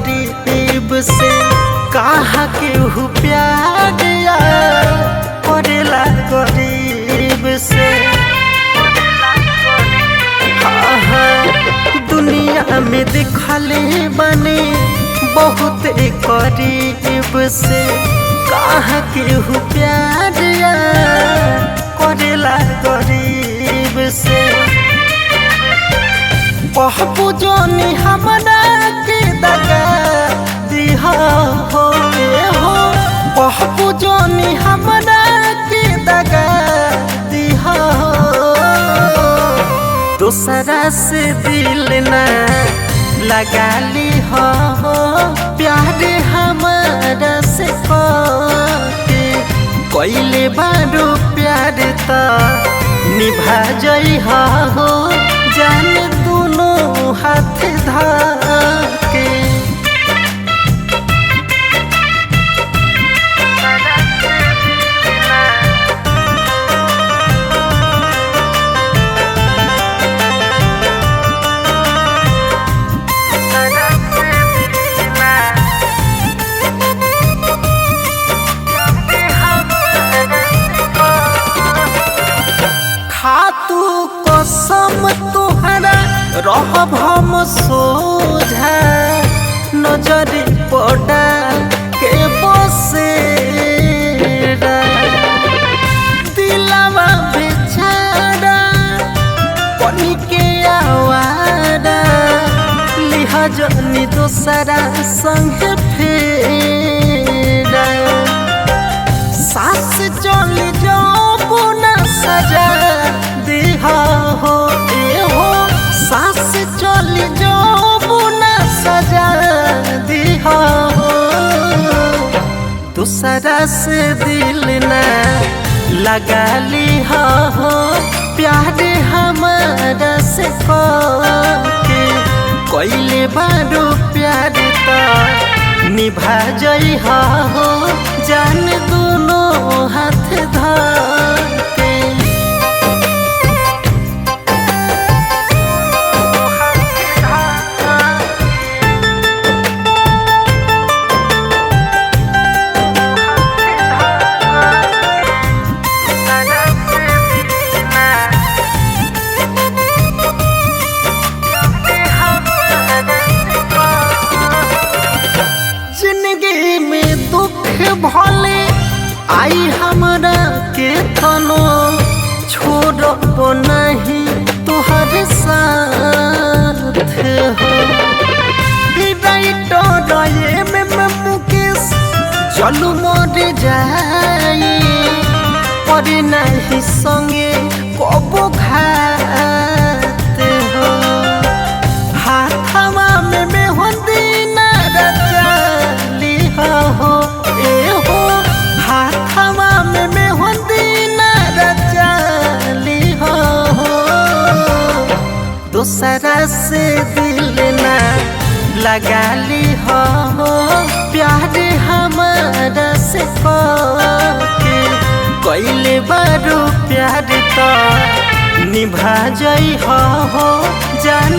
गरीब से कहा केहू प्यार करेला गरीब से। दुनिया में दिखले बने बहुत गरीब से कहा केहू प्यार करेला गरीब से। बहबू जोनी हमरा के दगा दिहा हो बहबू जोनी हमरा के दगा दिहा दूसरा से दिल न लगा ली हो प्यार हमारा से कोइले बारू प्यार तो निभा जई हो जान दोनों हाथ धाके। खातू कसम तुहरा रहब हम सोझा नजरी पड़ा के बसेरा दिलवा बेचारा बनी के आवारा लिहजनी दूसरा संग फेरा सास चली जाओ ना सजा दिहा हो सास चली जाओ ना सजा दिहा हो दूसरा से दिल न लगा लिहा हो प्यार हमारा से कोइले बारू प्यार तो निभा जई हो जान दोनों हाथ धाके। जिंदगी में दुख भले आई हमरा के तनो छोड़ब नहीं तुहर साथ हो में मुकेश चलू मर जाई पर नहीं संगे कबो खाते हो हाथवा में मेहंदी ना रचाली हो हाथवा में मेहंदी ना रचाली हो दूसरा से दिल ना लगा ली हो प्यार हमारा से कोइले बारू प्यार तो निभा जई हो जान